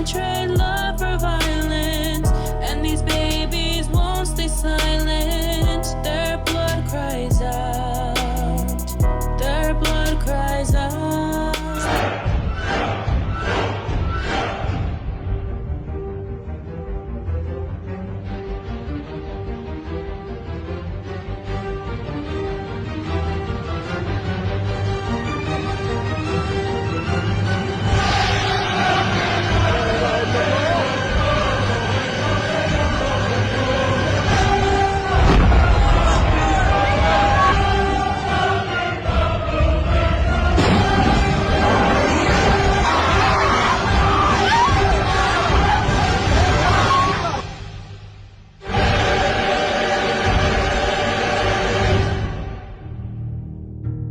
trade love for violence, and these babies won't stay silent. Their blood cries out. Their blood cries out.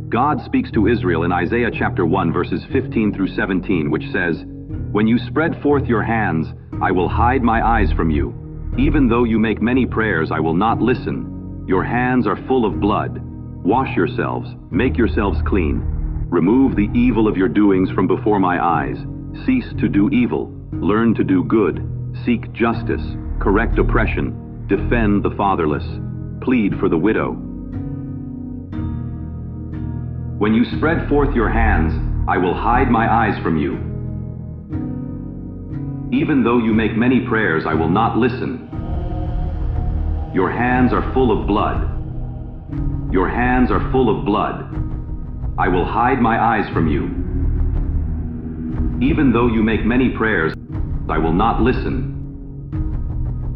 God speaks to Israel in Isaiah chapter 1 verses 15 through 17, which says, "When you spread forth your hands, I will hide my eyes from you. Even though you make many prayers, I will not listen. Your hands are full of blood. Wash yourselves, make yourselves clean. Remove the evil of your doings from before my eyes. Cease to do evil, learn to do good. Seek justice, correct oppression, defend the fatherless, plead for the widow. When you spread forth your hands, I will hide my eyes from you. Even though you make many prayers, I will not listen. Your hands are full of blood. Your hands are full of blood. I will hide my eyes from you. Even though you make many prayers, I will not listen.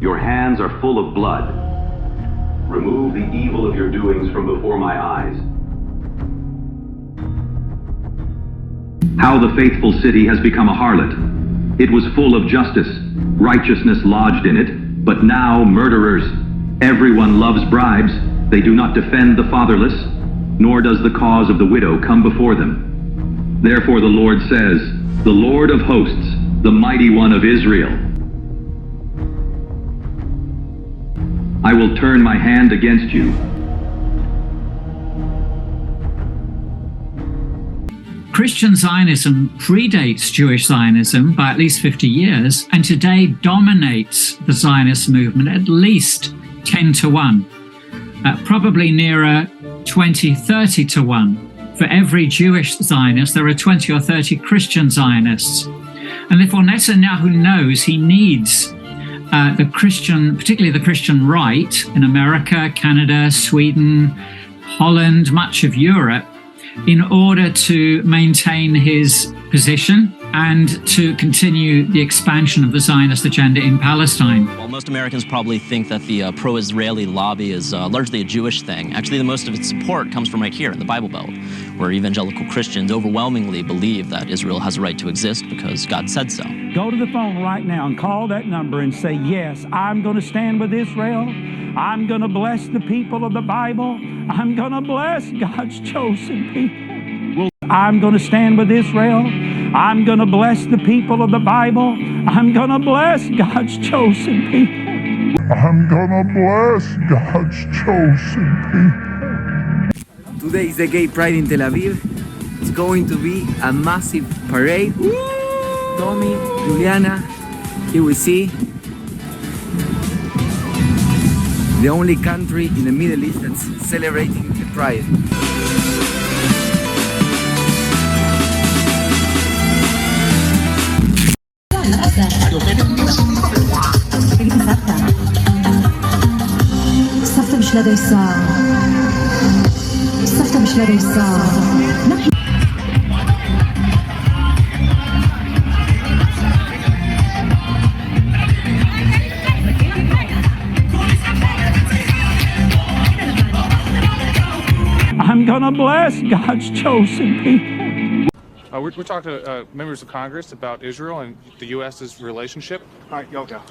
Your hands are full of blood. Remove the evil of your doings from before my eyes. How the faithful city has become a harlot. It was full of justice, righteousness lodged in it, but now murderers. Everyone loves bribes. They do not defend the fatherless, nor does the cause of the widow come before them. Therefore the Lord says, the Lord of hosts, the mighty one of Israel, I will turn my hand against you. Christian Zionism predates Jewish Zionism by at least 50 years, and today dominates the Zionist movement at least 10 to 1, probably nearer 20, 30 to 1. For every Jewish Zionist, there are 20 or 30 Christian Zionists. And therefore Netanyahu knows he needs the Christian, particularly the Christian right in America, Canada, Sweden, Holland, much of Europe, in order to maintain his position and to continue the expansion of the Zionist agenda in Palestine. While most Americans probably think that the pro-Israeli lobby is largely a Jewish thing, actually the most of its support comes from right here in the Bible Belt, where evangelical Christians overwhelmingly believe that Israel has a right to exist because God said so. Go to the phone right now and call that number and say, yes, I'm going to stand with Israel. I'm going to bless the people of the Bible. I'm going to bless God's chosen people. I'm going to stand with Israel. I'm going to bless the people of the Bible. I'm going to bless God's chosen people. I'm going to bless God's chosen people. Today is the Gay Pride in Tel Aviv. It's going to be a massive parade. Tommy, Juliana, here we see the only country in the Middle East that's celebrating the Pride. סבתא בשלבי שר, סבתא בשלבי שר. I'm going to bless God's chosen people. We're talking to members of Congress about Israel and the U.S.'s relationship. All right, y'all go.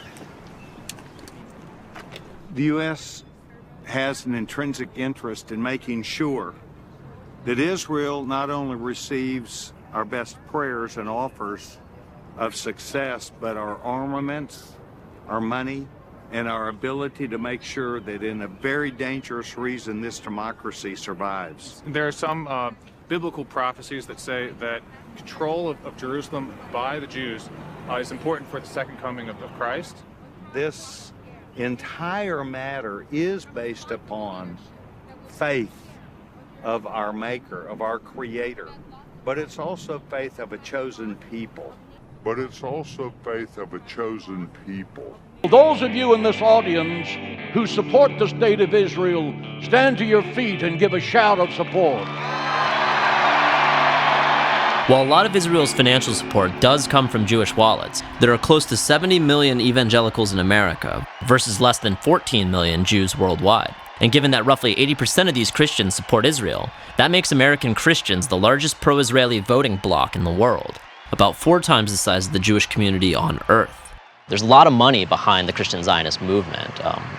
The U.S. has an intrinsic interest in making sure that Israel not only receives our best prayers and offers of success, but our armaments, our money, and our ability to make sure that in a very dangerous reason this democracy survives. There are some biblical prophecies that say that control of Jerusalem by the Jews is important for the second coming of Christ. This entire matter is based upon faith of our Maker, of our Creator, but it's also faith of a chosen people. But it's also faith of a chosen people. Those of you in this audience who support the state of Israel, stand to your feet and give a shout of support. While a lot of Israel's financial support does come from Jewish wallets, there are close to 70 million evangelicals in America versus less than 14 million Jews worldwide. And given that roughly 80% of these Christians support Israel, that makes American Christians the largest pro-Israeli voting bloc in the world, about 4 times the size of the Jewish community on Earth. There's a lot of money behind the Christian Zionist movement.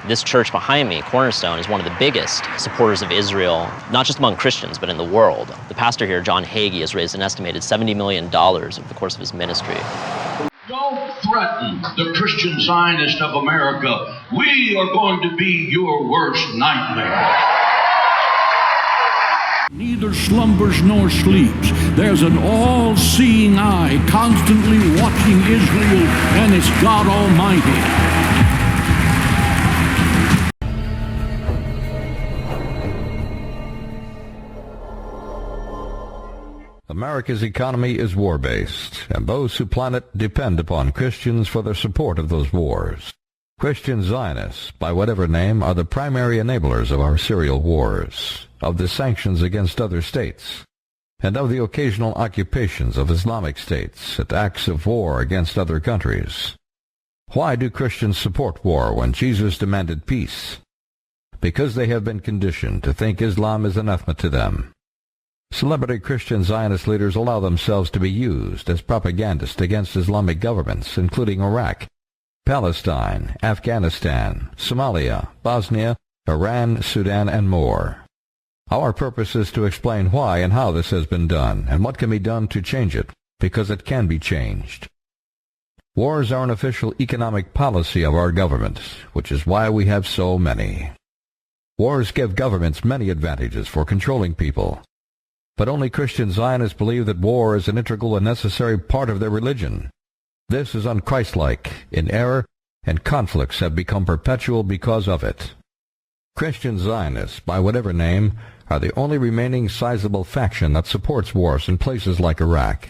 This church behind me, Cornerstone, is one of the biggest supporters of Israel, not just among Christians, but in the world. The pastor here, John Hagee, has raised an estimated $70 million over the course of his ministry. Don't threaten the Christian Zionist of America. We are going to be your worst nightmare. Neither slumbers nor sleeps. There's an all-seeing eye constantly watching Israel, and it's God Almighty. America's economy is war-based, and those who plan it depend upon Christians for their support of those wars. Christian Zionists, by whatever name, are the primary enablers of our serial wars, of the sanctions against other states, and of the occasional occupations of Islamic states and acts of war against other countries. Why do Christians support war when Jesus demanded peace? Because they have been conditioned to think Islam is anathema to them. Celebrity Christian Zionist leaders allow themselves to be used as propagandists against Islamic governments, including Iraq, Palestine, Afghanistan, Somalia, Bosnia, Iran, Sudan, and more. Our purpose is to explain why and how this has been done, and what can be done to change it, because it can be changed. Wars are an official economic policy of our government, which is why we have so many. Wars give governments many advantages for controlling people, but only Christian Zionists believe that war is an integral and necessary part of their religion. This is unchristlike, in error, and conflicts have become perpetual because of it. Christian Zionists, by whatever name, are the only remaining sizable faction that supports wars in places like Iraq.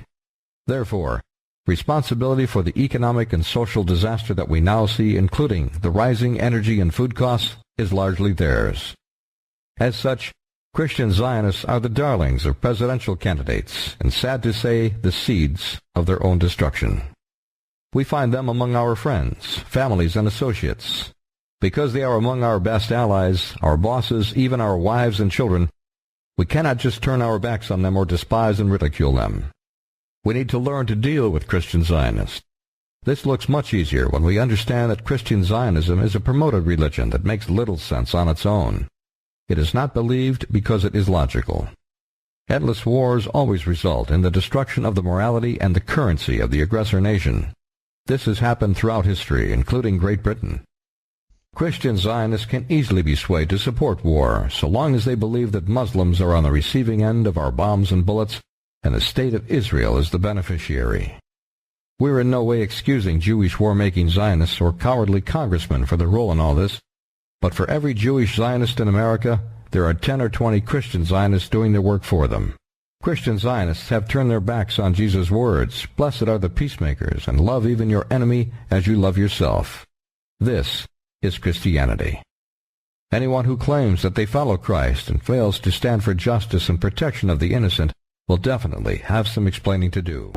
Therefore, responsibility for the economic and social disaster that we now see, including the rising energy and food costs, is largely theirs. As such, Christian Zionists are the darlings of presidential candidates, and sad to say, the seeds of their own destruction. We find them among our friends, families, and associates. Because they are among our best allies, our bosses, even our wives and children, we cannot just turn our backs on them or despise and ridicule them. We need to learn to deal with Christian Zionists. This looks much easier when we understand that Christian Zionism is a promoted religion that makes little sense on its own. It is not believed because it is logical. Endless wars always result in the destruction of the morality and the currency of the aggressor nation. This has happened throughout history, including Great Britain. Christian Zionists can easily be swayed to support war, so long as they believe that Muslims are on the receiving end of our bombs and bullets, and the state of Israel is the beneficiary. We're in no way excusing Jewish war-making Zionists or cowardly congressmen for their role in all this, but for every Jewish Zionist in America, there are 10 or 20 Christian Zionists doing their work for them. Christian Zionists have turned their backs on Jesus' words, "Blessed are the peacemakers, and love even your enemy as you love yourself." This is Christianity. Anyone who claims that they follow Christ and fails to stand for justice and protection of the innocent will definitely have some explaining to do.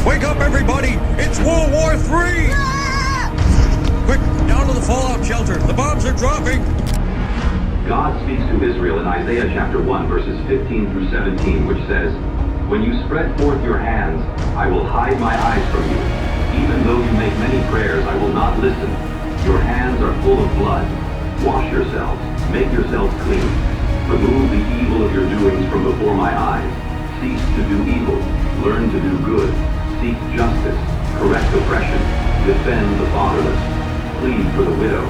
Wake up, everybody! It's World War III! Quick, down to the fallout shelter. The bombs are dropping. God speaks to Israel in Isaiah chapter 1, verses 15 through 17, which says, "When you spread forth your hands, I will hide my eyes from you. Even though you make many prayers, I will not listen. Your hands are full of blood. Wash yourselves, make yourselves clean. Remove the evil of your doings from before my eyes. Cease to do evil, learn to do good. Seek justice, correct oppression, defend the fatherless, plead for the widow.